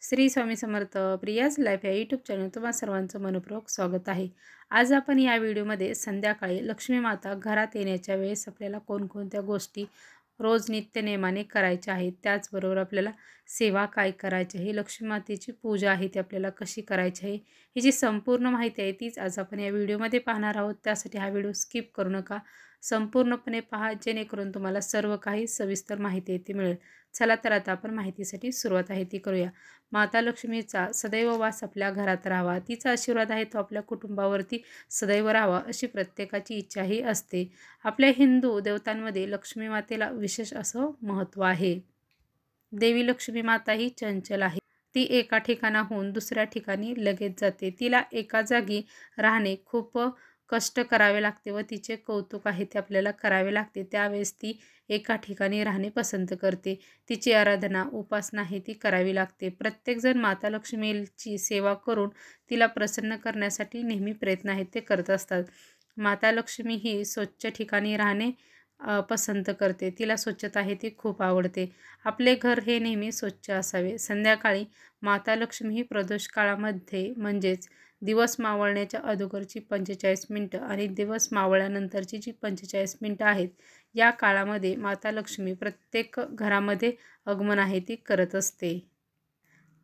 Shri Swami Samarth Priya's life या YouTube channel तुम्हा सर्वांचं मनपूर्वक स्वागत आहे। आज आपण या व्हिडिओमध्ये संध्याकाळी लक्ष्मी माता घरात येण्याच्या वेळेस आपल्याला कोणकोणत्या गोष्टी रोज नित्यनेमाने करायच्या आहेत, त्याचबरोबर आपल्याला सेवा काय करायची आहे, लक्ष्मी मातेची पूजा आहे ती आपल्याला कशी करायची आहे, ही जी संपूर्ण माहिती आहे तीच आज आपण या व्हिडिओमध्ये पाहणार आहोत। त्यासाठी हा व्हिडिओ स्किप करू नका, संपूर्णपणे पहा, जेणेकरून तुम्हाला सर्व काही सविस्तर माहिती ती मिळेल। चला तर आता आपण माहितीसाठी सुरुवात आहे ती करूया। माता लक्ष्मीचा सदैव वास आपल्या घरात राहावा, तिचा आशीर्वाद आहे तो आपल्या कुटुंबावरती सदैव राहावा, अशी प्रत्येकाची इच्छाही असते। आपल्या हिंदू देवतांमध्ये लक्ष्मी मातेला विशेष असं महत्त्व आहे। देवी लक्ष्मी माता ही चंचल आहे, ती एका ठिकाणाहून दुसऱ्या ठिकाणी लगेच जाते। तिला एका जागी राहणे खूप कष्ट करावे लागते व तिचे कौतुक आहे ते आपल्याला करावे लागते। त्यावेळेस ती एका ठिकाणी राहणे पसंत करते। तिची आराधना उपासना आहे ती करावी लागते। प्रत्येकजण माता लक्ष्मीची सेवा करून तिला प्रसन्न करण्यासाठी नेहमी प्रयत्न आहेत ते करत असतात। माता लक्ष्मी ही स्वच्छ ठिकाणी राहणे पसंत करते, तिला स्वच्छता आहे ती खूप आवडते। आपले घर हे नेहमी स्वच्छ असावे। संध्याकाळी माता लक्ष्मी ही प्रदोष काळामध्ये म्हणजेच दिवस मावळण्याच्या अगोदरची 45 मिनिटं आणि दिवस मावळल्यानंतरची जी 45 मिनिटं आहेत, या काळामध्ये माता लक्ष्मी प्रत्येक घरामध्ये आगमन आहे ती करत असते।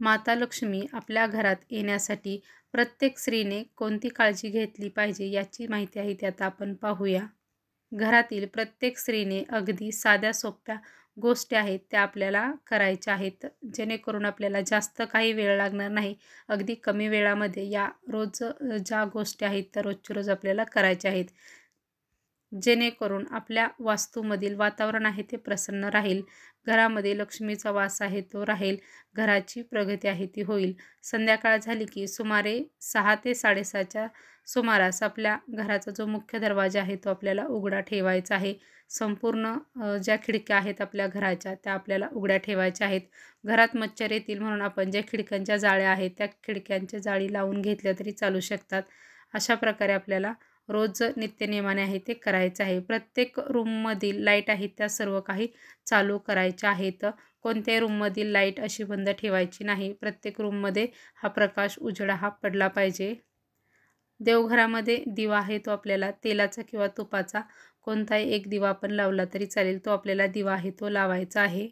माता लक्ष्मी आपल्या घरात येण्यासाठी प्रत्येक स्त्रीने कोणती काळजी घेतली पाहिजे याची माहिती आहे ती आता आपण पाहूया। घरातील प्रत्येक स्त्रीने अगदी साध्या सोप्या गोष्टी आहेत त्या आपल्याला करायच्या आहेत, जेणेकरून आपल्याला जास्त काही वेळ लागणार नाही। अगदी कमी वेळामध्ये या रोज ज्या गोष्टी आहेत त्या रोजच्या रोज आपल्याला करायच्या आहेत, जेणेकरून आपल्या वास्तूमधील वातावरण आहे ते प्रसन्न राहील, घरामध्ये लक्ष्मीचा वास आहे तो राहील, घराची प्रगती आहे ती होईल। संध्याकाळ झाली की सुमारे 6 ते 6:30च्या सुमारास आपल्या घराचा जो मुख्य दरवाजा आहे तो आपल्याला उघडा ठेवायचा आहे। संपूर्ण ज्या खिडक्या आहेत आपल्या घराच्या त्या आपल्याला उघड्या ठेवायच्या आहेत। घरात मच्छर येतील म्हणून आपण ज्या खिडक्यांच्या जाळ्या आहेत त्या खिडक्यांच्या जाळी लावून घेतल्या तरी चालू शकतात। अशा प्रकारे आपल्याला रोज नित्यनेमाने आहे ते करायचं आहे। प्रत्येक रूममधील लाईट आहेत त्या सर्व काही चालू करायच्या आहेत। कोणत्याही रूममधील लाईट अशी बंद ठेवायची नाही। प्रत्येक रूममध्ये हा प्रकाश उजेडा हा पडला पाहिजे। देवघरामध्ये दिवा आहे तो आपल्याला तेलाचा किंवा तुपाचा कोणताही एक दिवा आपण लावला तरी चालेल, तो आपल्याला दिवा आहे तो लावायचा आहे।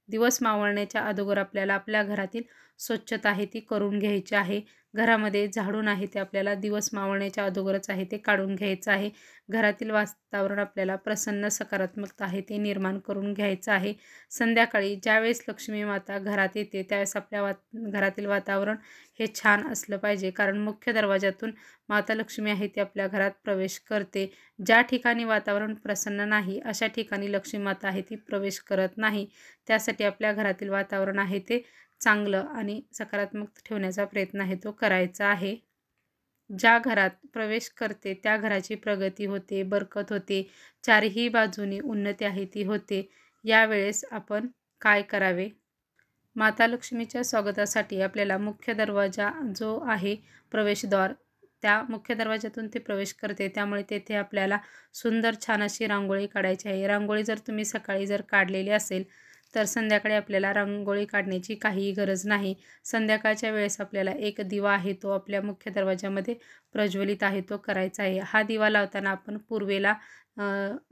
दिवस मावळण्याच्या अगोदर आपल्याला आपल्या घरातील स्वच्छता आहे ती करून घ्यायची आहे। घरामध्ये झाडून आहे ते आपल्याला दिवस मावळण्याच्या अगोदरच आहे ते काढून घ्यायचं आहे। घरातील वातावरण आपल्याला प्रसन्न सकारात्मकता आहे ते निर्माण करून घ्यायचं आहे। संध्याकाळी ज्यावेळेस लक्ष्मी माता घरात येते त्यावेळेस आपल्या घरातील वातावरण हे छान असलं पाहिजे, कारण मुख्य दरवाजातून माता लक्ष्मी आहे ती आपल्या घरात प्रवेश करते। ज्या ठिकाणी वातावरण प्रसन्न नाही अशा ठिकाणी लक्ष्मी माता आहे ती प्रवेश करत नाही। त्यासाठी आपल्या घरातील वातावरण आहे ते चांगलं आणि सकारात्मक ठेवण्याचा प्रयत्न आहे तो करायचा आहे। ज्या घरात प्रवेश करते त्या घराची प्रगती होते, बरकत होते, चारही बाजूनी उन्नती आहे ती होते। यावेळेस आपण काय करावे? माता लक्ष्मीच्या स्वागतासाठी आपल्याला मुख्य दरवाजा जो आहे प्रवेशद्वार, त्या मुख्य दरवाजातून ते प्रवेश करते, त्यामुळे तेथे आपल्याला सुंदर छान अशी रांगोळी काढायची आहे। रांगोळी जर तुम्ही सकाळी जर काढलेली असेल तर संध्याकाळी आपल्याला रांगोळी काढण्याची काहीही गरज नाही। संध्याकाळच्या वेळेस आपल्याला एक दिवा आहे तो आपल्या मुख्य दरवाजामध्ये प्रज्वलित आहे तो करायचा आहे। हा दिवा लावताना आपण पूर्वेला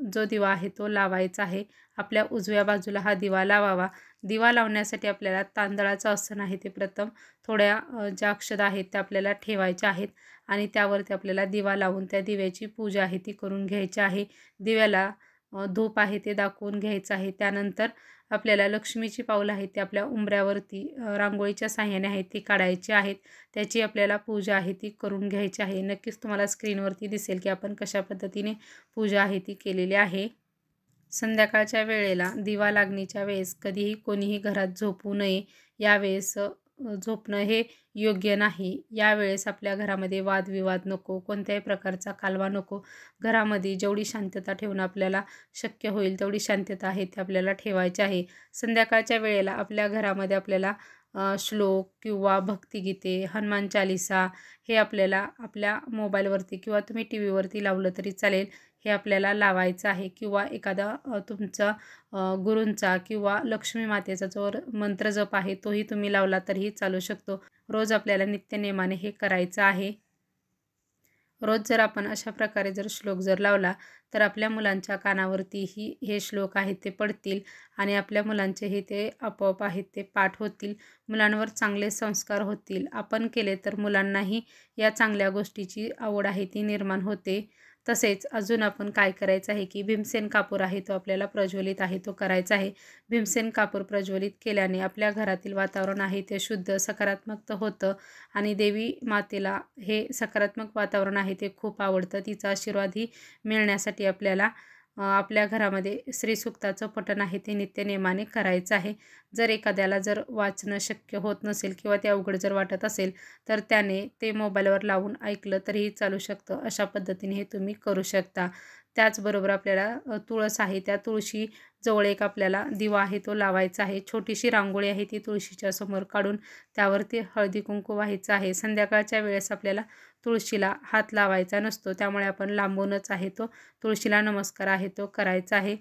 जो दिवा आहे तो लावायचा आहे। आपल्या उजव्या बाजूला हा दिवा लावावा। दिवा लावण्यासाठी आपल्याला तांदळाचं आसन आहे ते प्रथम थोड्या ज्या अक्षता आहेत त्या आपल्याला ठेवायच्या आहेत आणि त्यावरती आपल्याला दिवा लावून त्या दिव्याची पूजा आहे ती करून घ्यायची आहे। दिव्याला धूप आहे ते दाखवून घ्यायचं आहे। त्यानंतर आपल्याला लक्ष्मीची पावलं आहेत ते आपल्या उंबऱ्यावरती रांगोळीच्या साहाय्याने आहेत ती काढायची आहेत। त्याची आपल्याला पूजा आहे ती करून घ्यायची आहे। नक्कीच तुम्हाला स्क्रीनवरती दिसेल की आपण कशा पद्धतीने पूजा आहे ती केलेली आहे। संध्याकाळच्या वेळेला दिवा लागणीच्या वेळेस कधीही कोणीही घरात झोपू नये। यावेळेस झोपणं हे योग्य नाही। यावेळेस आपल्या घरामध्ये वादविवाद नको, कोणत्याही प्रकारचा कालवा नको। घरामध्ये जेवढी शांतता ठेवणं आपल्याला शक्य होईल तेवढी शांतता आहे ती आपल्याला ठेवायची आहे। संध्याकाळच्या वेळेला आपल्या घरामध्ये आपल्याला श्लोक किंवा भक्तिगीते, हनुमान चालीसा हे आपल्याला आपल्या मोबाईलवरती किंवा तुम्ही टी व्हीवरती लावलं तरी चालेल, हे आपल्याला लावायचं आहे किंवा एखादा तुमचा गुरूंचा किंवा लक्ष्मी मातेचा जो मंत्र जप आहे तोही तुम्ही लावला तरीही चालू शकतो. रोज आपल्याला नित्यनेमाने हे करायचं आहे. रोज जर आपण अशा प्रकारे जर श्लोक जर लावला तर आपल्या मुलांच्या कानावरतीही हे श्लोक आहेत ते पडतील आणि आपल्या मुलांचे हे ते आपोआप आहेत ते पाठ होतील. मुलांवर चांगले संस्कार होतील. आपण केले तर मुलांनाही या चांगल्या गोष्टीची आवड आहे ती निर्माण होते. तसेच अजून आपण काय करायचं आहे की भीमसेन कापूर आहे तो आपल्याला प्रज्वलित आहे तो करायचा आहे. भीमसेन कापूर प्रज्वलित केल्याने आपल्या घरातील वातावरण आहे ते शुद्ध सकारात्मक होतं आणि देवी मातेला हे सकारात्मक वातावरण आहे ते खूप आवडतं. तिचा आशीर्वादही मिळण्यासाठी आपल्याला आपल्या घरामध्ये श्रीसूक्ताचं पठण आहे ते नित्यनेमाने करायचं आहे. जर एखाद्याला जर वाचणं शक्य होत नसेल किंवा ते अवघड जर वाटत असेल तर त्याने ते मोबाईलवर लावून ऐकलं तरीही चालू शकतं. अशा पद्धतीने हे तुम्ही करू शकता. त्याचबरोबर आपल्याला तुळस आहे त्या तुळशी जवळ एक आपल्याला दिवा आहे तो लावायचा आहे. छोटीशी रांगोळी आहे ती तुळशीच्या समोर काढून त्यावरती हळदी कुंकू व्हायचं आहे. संध्याकाळच्या वेळेस आपल्याला तुळशीला हात लावायचा नसतो त्यामुळे आपण लांबूनच आहे तो तुळशीला नमस्कार आहे तो करायचा आहे.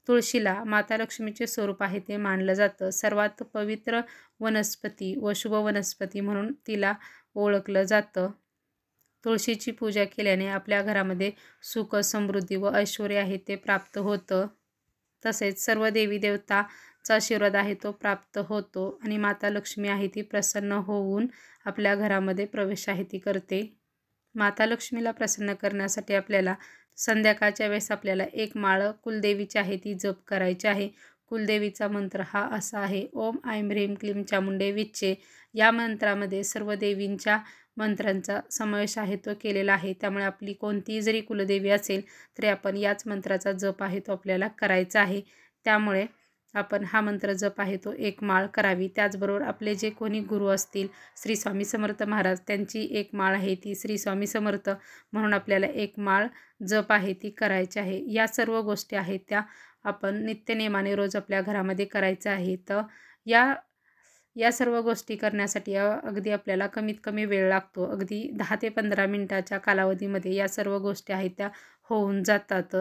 तुळशीला माता लक्ष्मीचे स्वरूप आहे ते मानलं जातं. सर्वात पवित्र वनस्पती व शुभ वनस्पती म्हणून तिला ओळखलं जातं. तुळशीची पूजा केल्याने आपल्या घरामध्ये सुख समृद्धी व ऐश्वर्य आहे ते प्राप्त होतं. तसेच सर्व देवी देवताचा आशीर्वाद आहे तो प्राप्त होतो आणि माता लक्ष्मी आहे ती प्रसन्न होऊन आपल्या घरामध्ये प्रवेश आहे ती करते. माता लक्ष्मीला प्रसन्न करण्यासाठी आपल्याला संध्याकाळच्या वेळेस आपल्याला एक माळ कुलदेवीची आहे ती जप करायची आहे. कुलदेवीचा मंत्र हा असा आहे, ओम ऐं ह्रीं क्लीं चामुंडे विच्चे. या मंत्रामध्ये सर्व देवींच्या मंत्रांचा समावेश आहे तो केलेला आहे. त्यामुळे आपली कोणतीही जरी कुलदेवी असेल तरी आपण याच मंत्राचा जप आहे तो आपल्याला करायचा आहे. त्यामुळे आपण हा मंत्र जप आहे तो एक माळ करावी. त्याचबरोबर आपले जे कोणी गुरु असतील श्री स्वामी समर्थ महाराज त्यांची एक माळ आहे ती श्री स्वामी समर्थ म्हणून आपल्याला एक माळ जप आहे ती करायची आहे. या सर्व गोष्टी आहेत त्या आपण नित्यनेमाने रोज आपल्या घरामध्ये करायचं आहे. तर या या सर्व गोष्टी करण्यासाठी अगदी आपल्याला कमीत कमी वेळ लागतो. अगदी 10 ते 15 मिनिटाच्या कालावधीमध्ये या सर्व गोष्टी आहेत त्या होऊन जातात.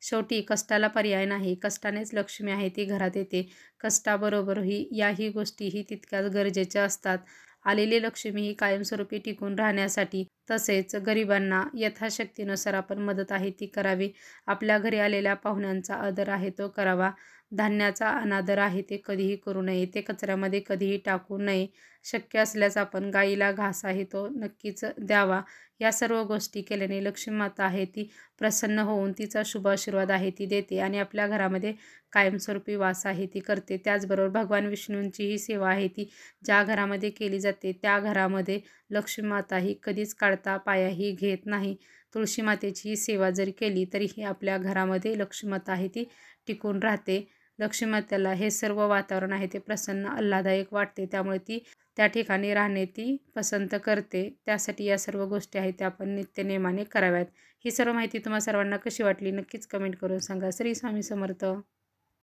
शेवटी कष्टाला पर्याय नाही. कष्टानेच लक्ष्मी आहे ती घरात येते. कष्टाबरोबरही याही गोष्टीही तितक्याच गरजेच्या असतात. आलेली लक्ष्मी ही कायमस्वरूपी टिकून राहण्यासाठी तसेच गरिबांना यथाशक्तीनुसार आपण मदत आहे ती करावी. आपल्या घरी आलेल्या पाहुण्यांचा आदर आहे तो करावा. धान्याचा अनादर आहे ते कधीही करू नये. ते कचऱ्यामध्ये कधीही टाकू नये. शक्य असल्यास आपण गाईला घास आहे तो नक्कीच द्यावा. या सर्व गोष्टी केल्याने लक्ष्मी माता आहे ती प्रसन्न होऊन तिचा शुभ आशीर्वाद आहे ती देते आणि आपल्या घरामध्ये कायमस्वरूपी वास आहे ती करते. त्याचबरोबर भगवान विष्णूंचीही सेवा आहे ती ज्या घरामध्ये केली जाते त्या घरामध्ये लक्ष्मी माता ही कधीच काढता पायाही घेत नाही. तुळशी मातेची सेवा जरी केली तरीही आपल्या घरामध्ये लक्ष्मी माता आहे ती टिकून राहते. लक्ष्मी मातेला हे सर्व वातावरण आहे ते प्रसन्न आल्हाददायक वाटते. त्यामुळे ती त्या ठिकाणी राहणे ती पसंत करते. त्यासाठी या सर्व गोष्टी आहेत त्या आपण नित्यनेमाने कराव्यात. ही सर्व माहिती तुम्हा सर्वांना कशी वाटली नक्कीच कमेंट करून सांगा. श्री स्वामी समर्थ.